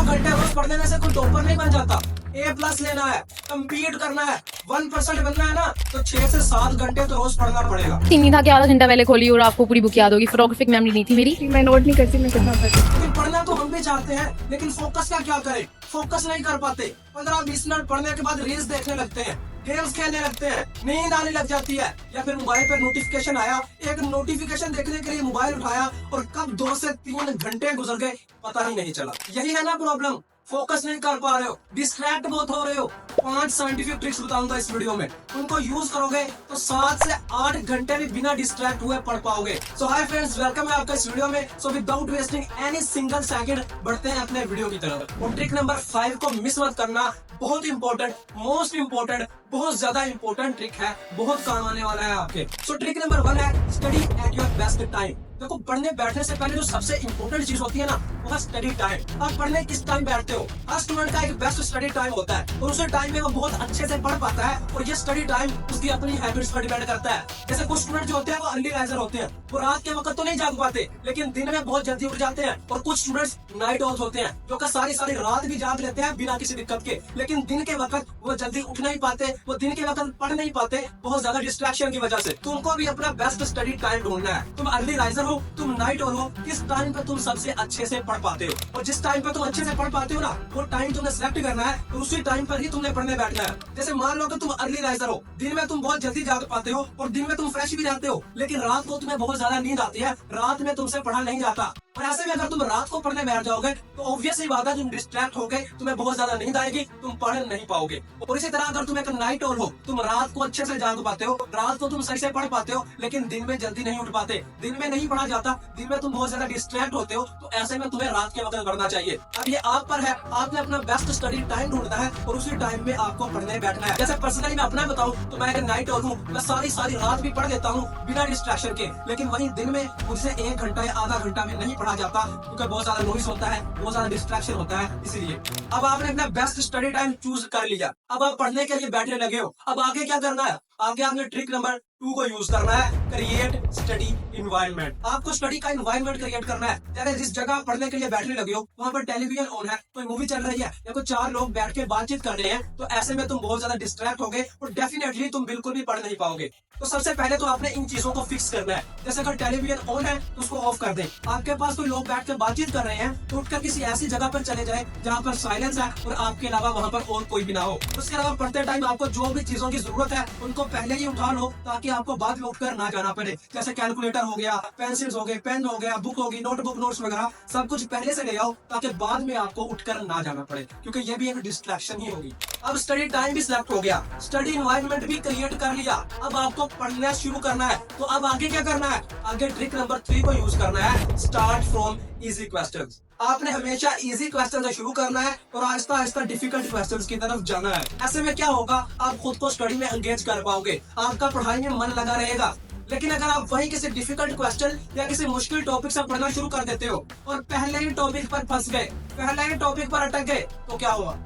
घंटे रोज पढ़ने में से कोई टॉपर नहीं बन जाता। A+ लेना है, कम्पीट करना है, 1% बनना है ना, तो 6 से 7 घंटे तो रोज पढ़ना पड़ेगा। नहीं था कि आधा घंटा पहले खोली और आपको पूरी बुक याद होगी। फोटोग्राफिक मेमोरी नहीं थी मेरी। मैं नोट नहीं करती, मैं कितना पढ़ती। लेकिन पढ़ना तो हम भी चाहते हैं, लेकिन फोकस का क्या करें? फोकस नहीं कर पाते। 15-20 मिनट पढ़ने के बाद रील्स देखने लगते हैं, गेम्स खेलने लगते हैं, नींद आने लग जाती है, या फिर मोबाइल पर नोटिफिकेशन आया, एक नोटिफिकेशन देखने के लिए मोबाइल उठाया और कब 2 से 3 घंटे गुजर गए पता ही नहीं चला। यही है ना प्रॉब्लम, फोकस नहीं कर पा रहे हो, डिस्ट्रैक्ट बहुत हो रहे हो। 5 साइंटिफिक ट्रिक्स बताऊंगा इस वीडियो में, उनको यूज करोगे तो 7 से 8 घंटे भी बिना डिस्ट्रैक्ट हुए पढ़ पाओगे। सो हाय फ्रेंड्स, वेलकम है आपका इस वीडियो में। So without wasting any single second बढ़ते हैं अपने वीडियो की तरफ। और ट्रिक नंबर 5 को मिस मत करना, बहुत इंपॉर्टेंट, मोस्ट इंपॉर्टेंट, बहुत ज्यादा इंपॉर्टेंट ट्रिक है, बहुत काम आने वाला है आपके। सो ट्रिक नंबर 1 है study at your best time. देखो, पढ़ने बैठने से पहले जो सबसे इंपॉर्टेंट चीज होती है ना, वो है स्टडी टाइम। आप पढ़ने किस टाइम बैठते हो? हर स्टूडेंट का एक बेस्ट स्टडी टाइम होता है और उस टाइम में वो बहुत अच्छे से पढ़ पाता है, और ये स्टडी टाइम उसकी अपनी हैबिट्स पर डिपेंड करता है। जैसे कुछ स्टूडेंट जो होते हैं वो अर्ली राइजर होते हैं, वो रात के वक्त तो नहीं जाग पाते, लेकिन दिन में बहुत जल्दी उठ जाते हैं। और कुछ स्टूडेंट्स नाइट आउट होते हैं, जो कि सारी रात भी जाग लेते हैं बिना किसी दिक्कत के, लेकिन दिन के वक्त वो जल्दी उठ नहीं पाते, वो दिन के वक्त पढ़ नहीं पाते, बहुत ज्यादा डिस्ट्रैक्शन की वजह से। तुमको भी अपना बेस्ट स्टडी टाइम ढूंढना है। तुम अर्ली राइजर हो, तुम नाइट हो, किस टाइम पे तुम सबसे अच्छे से पढ़ पाते हो, और जिस टाइम पे तुम अच्छे से पढ़ पाते हो ना, वो टाइम तुमने सेलेक्ट करना है, और उसी टाइम पर ही तुमने पढ़ने बैठना है। जैसे मान लो कि तुम अर्ली राइजर हो, दिन में तुम बहुत जल्दी जाग पाते हो और दिन में तुम फ्रेश भी रहते हो, लेकिन रात को तुम्हें बहुत ज्यादा नींद आती है, रात में तुमसे पढ़ा नहीं जाता। और ऐसे में अगर तुम रात को पढ़ने बैठ जाओगे तो ऑब्वियस ही बात है, तुम डिस्ट्रैक्ट हो गए, तुम्हें बहुत ज्यादा नींद आएगी, तुम पढ़ नहीं पाओगे। और इसी तरह अगर तुम एक नाइट ऑल हो, तुम रात को अच्छे से जाग पाते हो, रात को तुम सही से पढ़ पाते हो, लेकिन दिन में जल्दी नहीं उठ पाते, दिन में नहीं पढ़ा जाता, दिन में तुम बहुत ज्यादा डिस्ट्रैक्ट होते हो, तो ऐसे में तुम्हें रात के वक्त पढ़ना चाहिए। अब ये आप पर है, आपने अपना बेस्ट स्टडी टाइम ढूंढना है और उसी टाइम में आपको पढ़ने बैठना है। जैसे पर्सनली मैं अपना बताऊं तो मैं एक नाइट ऑल हूँ, मैं सारी रात भी पढ़ लेता हूँ बिना डिस्ट्रैक्शन के, लेकिन वही दिन में मुझसे 1 घंटा या आधा घंटा भी नहीं पढ़ा जाता, क्योंकि बहुत ज्यादा नॉइस होता है, बहुत ज्यादा डिस्ट्रैक्शन होता है, इसीलिए। अब आपने अपना बेस्ट स्टडी टाइम चूज कर लिया, अब आप पढ़ने के लिए बैठने लगे हो। अब आगे क्या करना है? आगे आपने ट्रिक नंबर 2 को यूज करना है, क्रिएट स्टडी इन्वायरमेंट। आपको स्टडी का इन्वायरमेंट क्रिएट करना है। जैसे जिस जगह पढ़ने के लिए बैठने लगे हो, वहाँ पर टेलीविजन ऑन है, कोई मूवी चल रही है, या कोई 4 लोग बैठ के बातचीत कर रहे हैं, तो ऐसे में तुम बहुत ज्यादा डिस्ट्रैक्ट होगे और डेफिनेटली तुम बिल्कुल भी पढ़ नहीं पाओगे। तो सबसे पहले तो आपने इन चीजों को फिक्स करना है। जैसे अगर टेलीविजन ऑन है तो उसको ऑफ कर दें। आपके पास कोई लोग बैठ कर बातचीत कर रहे हैं, तो उठकर किसी ऐसी जगह पर चले जाए जहाँ पर साइलेंस है और आपके अलावा वहाँ पर और कोई भी ना हो। उसके अलावा पढ़ते टाइम आपको जो भी चीजों की जरूरत है उनको पहले ही उठा लो, ताकि आपको बाद में उठकर ना जाना पड़े। जैसे कैलकुलेटर हो गया, पेंसिल्स हो गए, पेन हो गया, बुक होगी, नोटबुक, नोट्स वगैरह सब कुछ पहले से ले आओ, ताकि बाद में आपको उठकर ना जाना पड़े, क्योंकि ये भी एक डिस्ट्रैक्शन ही होगी। अब स्टडी टाइम भी सिलेक्ट हो गया, स्टडी एनवायरनमेंट भी क्रिएट कर लिया, अब आपको पढ़ना शुरू करना है। तो अब आगे क्या करना है? आगे ट्रिक नंबर 3 को यूज करना है, स्टार्ट फ्रॉम इजी क्वेश्चंस। आपने हमेशा इजी क्वेश्चन से शुरू करना है और आहिस्ता आहिस्ता डिफिकल्ट क्वेश्चंस की तरफ जाना है। ऐसे में क्या होगा? आप खुद को स्टडी में एंगेज कर पाओगे, आपका पढ़ाई में मन लगा रहेगा। लेकिन अगर आप वहीं किसी डिफिकल्ट क्वेश्चन या किसी मुश्किल टॉपिक से पढ़ना शुरू कर देते हो और पहले ही टॉपिक पर फंस गए, पहले ही टॉपिक पर अटक गए, तो क्या हुआ?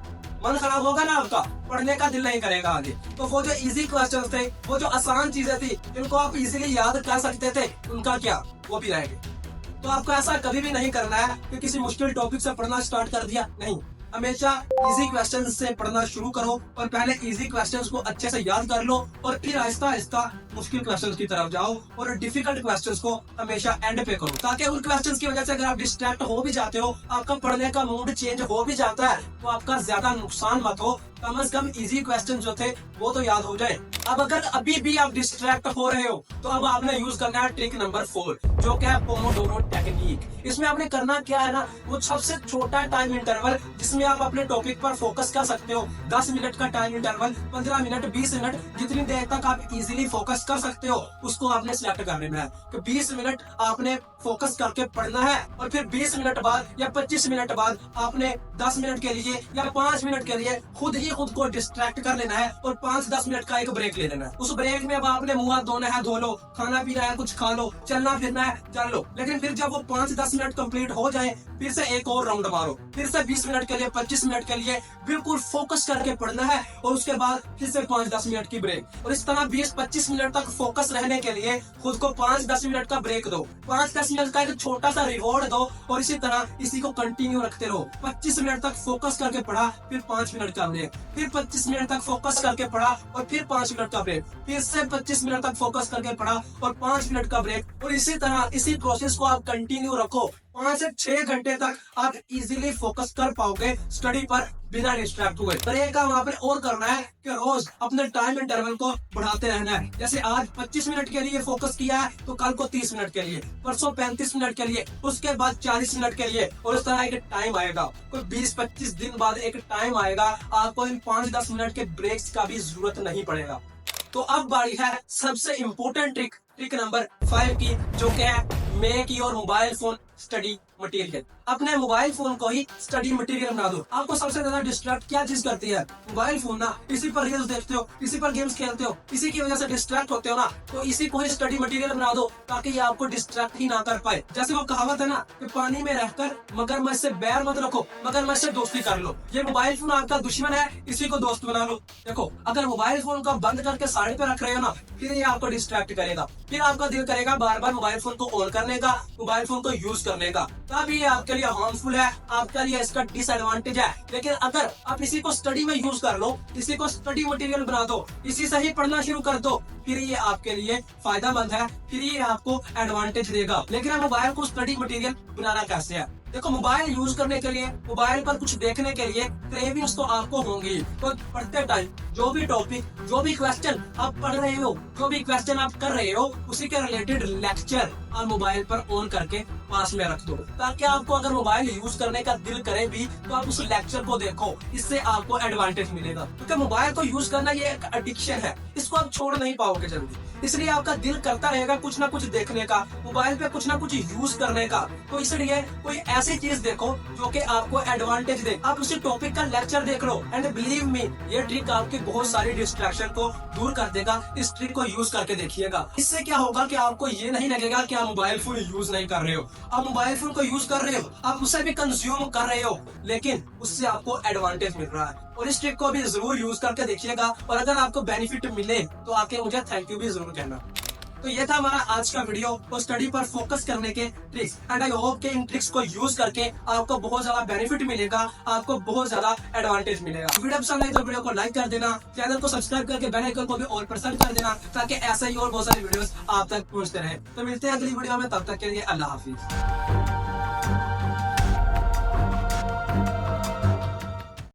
मन खराब होगा ना आपका, पढ़ने का दिल नहीं करेगा आगे। तो वो जो इजी क्वेश्चंस थे, वो जो आसान चीजें थी, जिनको आप इजीली याद कर सकते थे, उनका क्या? वो भी रहेंगे। तो आपको ऐसा कभी भी नहीं करना है कि किसी मुश्किल टॉपिक से पढ़ना स्टार्ट कर दिया, नहीं। हमेशा इजी क्वेश्चंस से पढ़ना शुरू करो और पहले इजी क्वेश्चंस को अच्छे से याद कर लो और फिर आहिस्ता आहिस्ता मुश्किल क्वेश्चंस की तरफ जाओ और डिफिकल्ट क्वेश्चंस को हमेशा एंड पे करो, ताकि उन क्वेश्चंस की वजह से अगर आप डिस्ट्रैक्ट हो भी जाते हो, आपका पढ़ने का मूड चेंज हो भी जाता है, तो आपका ज्यादा नुकसान मत हो। कम से कम इजी क्वेश्चन जो थे वो तो याद हो जाए। अब अगर अभी भी आप डिस्ट्रैक्ट हो रहे हो, तो अब आपने यूज करना है ट्रिक नंबर 4, जो क्या है पोमोडोरो टेक्निक। इसमें आपने करना क्या है ना, वो सबसे छोटा टाइम इंटरवल जिसमें आप अपने टॉपिक पर फोकस कर सकते हो। 10 मिनट का टाइम इंटरवल, 15 मिनट, 20 मिनट, जितनी देर तक आप इजीली फोकस कर सकते हो, उसको आपने सिलेक्ट कर लेना है कि 20 मिनट आपने फोकस करके पढ़ना है, और फिर 20 मिनट बाद या 25 मिनट बाद आपने 10 मिनट के लिए या 5 मिनट के लिए खुद को डिस्ट्रैक्ट कर लेना है और 5-10 मिनट का एक ब्रेक ले लेना है। उस ब्रेक में अब आपने मुंह हाथ धोना है, धो लो, खाना पीना है, कुछ खा लो, चलना फिरना है, चल लो। लेकिन फिर जब वो 5-10 मिनट कंप्लीट हो जाए, फिर से एक और राउंड मारो, फिर से 20 मिनट के लिए, 25 मिनट के लिए बिल्कुल फोकस करके पढ़ना है, और उसके बाद फिर से 5-10 मिनट की ब्रेक। और इस तरह 20-25 मिनट मिनट तक फोकस रहने के लिए खुद को 5-10 मिनट का ब्रेक दो, 5-10 मिनट का एक छोटा सा रिवॉर्ड दो और इसी तरह इसी को कंटिन्यू रखते रहो। 25 मिनट तक फोकस करके पढ़ा, फिर 5 मिनट का ब्रेक, फिर 25 मिनट तक फोकस करके पढ़ा और फिर 5 मिनट का ब्रेक, फिर से 25 मिनट तक फोकस करके पढ़ा और 5 मिनट का ब्रेक, और इसी तरह इसी प्रोसेस को आप कंटिन्यू रखो। 5 से 6 घंटे तक आप इजीली फोकस कर पाओगे स्टडी पर बिना डिस्ट्रैक्ट हुए। पर एक काम आपने और करना है कि रोज अपने टाइम इंटरवल को बढ़ाते रहना है। जैसे आज 25 मिनट के लिए फोकस किया है तो कल को 30 मिनट के लिए, परसों 35 मिनट के लिए, उसके बाद 40 मिनट के लिए, और इस तरह एक टाइम आएगा। कोई 20-25 दिन बाद एक टाइम आएगा आपको इन 5-10 मिनट के ब्रेक्स का भी जरूरत नहीं पड़ेगा। तो अब बारी है सबसे इम्पोर्टेंट ट्रिक नंबर 5 की, जो कि है make your mobile phone study material. अपने मोबाइल फोन को ही स्टडी मटेरियल बना दो। आपको सबसे ज्यादा डिस्ट्रैक्ट क्या चीज करती है? मोबाइल फोन ना। इसी पर रील्स देखते हो, इसी पर गेम्स खेलते हो, इसी की वजह से डिस्ट्रैक्ट होते हो ना, तो इसी को ही स्टडी मटेरियल बना दो ताकि ये आपको डिस्ट्रैक्ट ही ना कर पाए। जैसे वो कहावत है ना कि पानी में रहकर मगरमच्छ से बैर मत रखो, मगरमच्छ से दोस्ती कर लो। ये मोबाइल फोन आपका दुश्मन है, इसी को दोस्त बना लो। देखो, अगर मोबाइल फोन को बंद करके साइड पे रख रहे हो ना, फिर ये आपको डिस्ट्रैक्ट करेगा, फिर आपका दिल करेगा बार बार मोबाइल फोन को ऑन करने का, मोबाइल फोन को यूज करने का, तब ये आपके लिए हार्मफुल है, आपके लिए इसका डिसएडवांटेज है। लेकिन अगर आप इसी को स्टडी में यूज कर लो, इसी को स्टडी मटेरियल बना दो, इसी से ही पढ़ना शुरू कर दो, फिर ये आपके लिए फायदेमंद है, फिर ये आपको एडवांटेज देगा। लेकिन मोबाइल को स्टडी मटेरियल बनाना कैसे है? देखो, मोबाइल यूज करने के लिए, मोबाइल पर कुछ देखने के लिए क्रेविंग्स तो आपको होंगी। तो पढ़ते टाइम जो भी टॉपिक, जो भी क्वेश्चन आप पढ़ रहे हो, जो भी क्वेश्चन आप कर रहे हो, उसी के रिलेटेड लेक्चर आप मोबाइल पर ऑन करके पास में रख दो, ताकि आपको अगर मोबाइल यूज करने का दिल करे भी तो आप उस लेक्चर को देखो। इससे आपको एडवांटेज मिलेगा, क्योंकि मोबाइल को यूज करना ये एक एडिक्शन है, इसको आप छोड़ नहीं पाओगे जल्दी। इसलिए आपका दिल करता रहेगा कुछ ना कुछ देखने का, मोबाइल पे कुछ ना कुछ यूज करने का। तो इसलिए कोई ऐसी चीज देखो जो कि आपको एडवांटेज दे। आप उसी टॉपिक का लेक्चर देख लो, एंड बिलीव मी, ये ट्रिक आपकी बहुत सारी डिस्ट्रैक्शन को दूर कर देगा। इस ट्रिक को यूज करके देखिएगा। इससे क्या होगा कि आपको ये नहीं लगेगा कि आप मोबाइल फोन यूज नहीं कर रहे हो। आप मोबाइल फोन को यूज कर रहे हो, आप उसे भी कंज्यूम कर रहे हो, लेकिन उससे आपको एडवांटेज मिल रहा है। और इस ट्रिक को भी जरूर यूज करके देखिएगा, और अगर आपको बेनिफिट मिले तो आके मुझे थैंक यू भी जरूर कहना। तो ये था हमारा आज का वीडियो, और स्टडी पर फोकस करने के ट्रिक्स, एंड आई होप कि इन ट्रिक्स को यूज करके आपको बहुत ज्यादा बेनिफिट मिलेगा, आपको बहुत ज्यादा एडवांटेज मिलेगा। वीडियो पसंद आए तो वीडियो को लाइक कर देना, चैनल को सब्सक्राइब करके बेल आइकन को भी ऑल पर सेट कर देना, ताकि ऐसे ही और बहुत सारी वीडियोस आप तक पहुंचते रहे। तो मिलते हैं अगली वीडियो में, तब तक के लिए अल्लाह हाफिज।